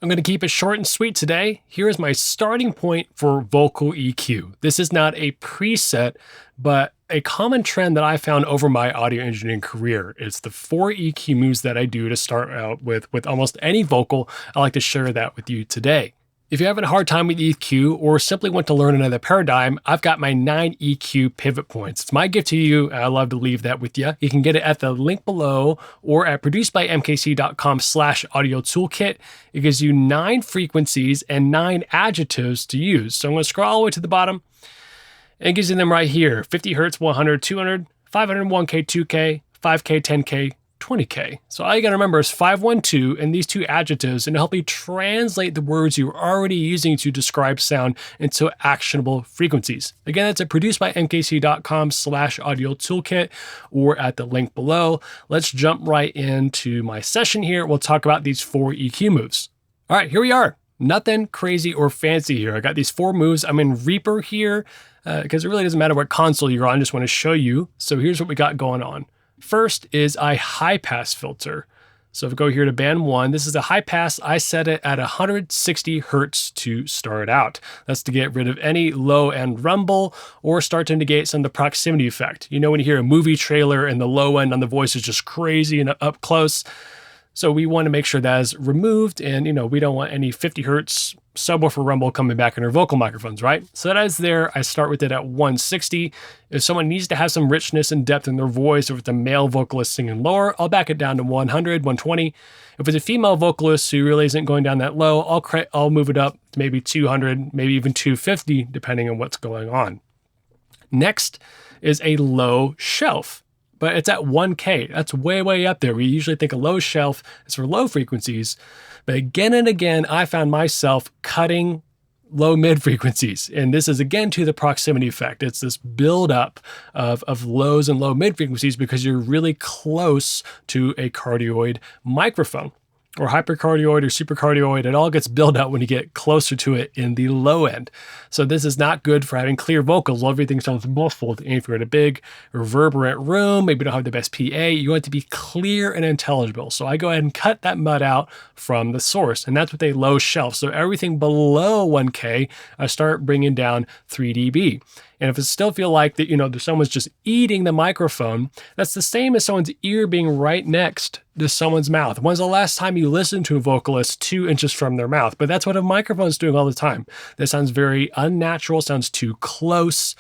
I'm going to keep it short and sweet today. Here is my starting point for vocal EQ. This is not a preset, but a common trend that I found over my audio engineering career. It's the 4 EQ moves that I do to start out with almost any vocal. I like to share that with you today. If you're having a hard time with EQ or simply want to learn another paradigm, I've got my 9 EQ pivot points. It's my gift to you. I love to leave that with you. You can get it at the link below or at producedbymkc.com/audio toolkit. It gives you 9 frequencies and 9 adjectives to use. So I'm going to scroll all the way to the bottom and it gives you them right here. 50 hertz, 100, 200, 500, 1K, 2K, 5K, 10K, 20K. So all you got to remember is 512 and these 2 adjectives, and it'll help you translate the words you're already using to describe sound into actionable frequencies. Again, that's at producedbymkc.com/audio toolkit or at the link below. Let's jump right into my session here. We'll talk about these 4 EQ moves. All right, here we are. Nothing crazy or fancy here. I got these 4 moves. I'm in Reaper here because it really doesn't matter what console you're on. I just want to show you. So here's what we got going on. First is a high pass filter. So if we go here to band 1, this is a high pass. I set it at 160 hertz to start out. That's to get rid of any low end rumble or start to negate some of the proximity effect. You know, when you hear a movie trailer and the low end on the voice is just crazy and up close. So we want to make sure that is removed, and we don't want any 50 hertz subwoofer rumble coming back in our vocal microphones, right? So that is there. I start with it at 160. If someone needs to have some richness and depth in their voice, or if it's a male vocalist singing lower, I'll back it down to 100, 120. If it's a female vocalist who really isn't going down that low, I'll move it up to maybe 200, maybe even 250, depending on what's going on. Next is a low shelf. But it's at 1K. That's way, way up there. We usually think a low shelf is for low frequencies. But again and again, I found myself cutting low mid frequencies. And this is again to the proximity effect. It's this buildup of lows and low mid frequencies because you're really close to a cardioid microphone. Or hypercardioid or supercardioid, it all gets built up when you get closer to it in the low end. So this is not good for having clear vocals. Everything sounds muffled. And if you're in a big reverberant room, maybe you don't have the best PA, you want it to be clear and intelligible. So I go ahead and cut that mud out from the source, and that's with a low shelf. So everything below 1K, I start bringing down 3 dB. And if it still feel like that, someone's just eating the microphone, that's the same as someone's ear being right next to someone's mouth. When's the last time you listened to a vocalist 2 inches from their mouth? But that's what a microphone's doing all the time. That sounds very unnatural, sounds too close.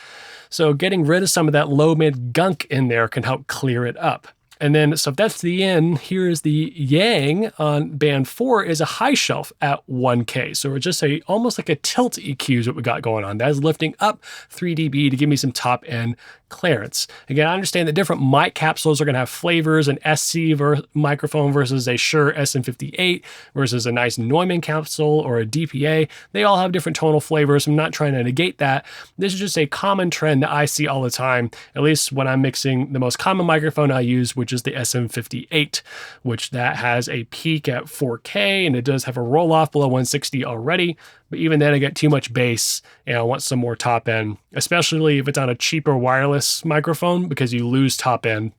So getting rid of some of that low mid gunk in there can help clear it up. And then, so if that's the in, here is the yang on band 4 is a high shelf at 1K. So we're just almost like a tilt EQ is what we got going on. That is lifting up 3 dB to give me some top end clearance. Again, I understand that different mic capsules are going to have flavors. An SC microphone versus a Shure SM58 versus a nice Neumann capsule or a DPA. They all have different tonal flavors. I'm not trying to negate that. This is just a common trend that I see all the time, at least when I'm mixing the most common microphone I use, which is the SM58, which that has a peak at 4K and it does have a roll off below 160 already. But even then I get too much bass and I want some more top end, especially if it's on a cheaper wireless microphone because you lose top end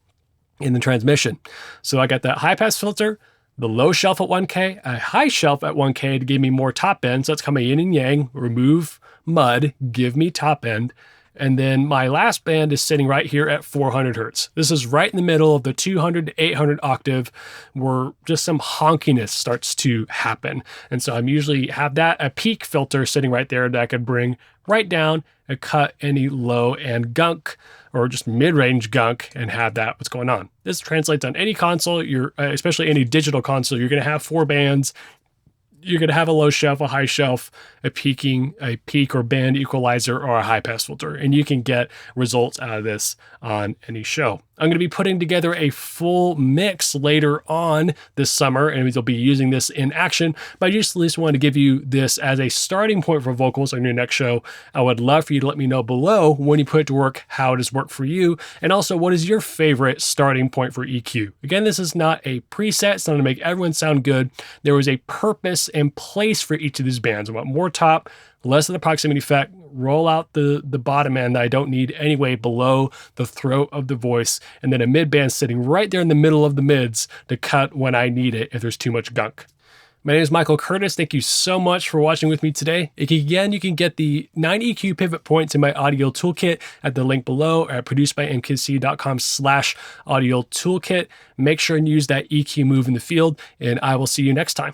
in the transmission. So I got that high pass filter, the low shelf at 1K, a high shelf at 1K to give me more top end. So that's kind of yin and yang, remove mud, give me top end. And then my last band is sitting right here at 400 hertz. This is right in the middle of the 200 to 800 octave where just some honkiness starts to happen. And so I'm usually have that, a peak filter sitting right there that I could bring right down and cut any low end gunk or just mid-range gunk and have that what's going on. This translates on any console, especially any digital console. You're going to have 4 bands. You're going to have a low shelf, a high shelf, a peak or band equalizer, or a high pass filter. And you can get results out of this on any show. I'm going to be putting together a full mix later on this summer, and we'll be using this in action. But I just at least wanted to give you this as a starting point for vocals on your next show. I would love for you to let me know below when you put it to work, how it has worked for you, and also what is your favorite starting point for EQ. Again, this is not a preset. It's not to make everyone sound good. There was a purpose and place for each of these bands. I want more top, less of the proximity effect, roll out the bottom end that I don't need anyway below the throat of the voice, and then a mid band sitting right there in the middle of the mids to cut when I need it if there's too much gunk. My name is Michael Curtis. Thank you so much for watching with me today. Again, you can get the 9 EQ pivot points in my audio toolkit at the link below at producedbymkc.com/audio toolkit. Make sure and use that EQ move in the field, and I will see you next time.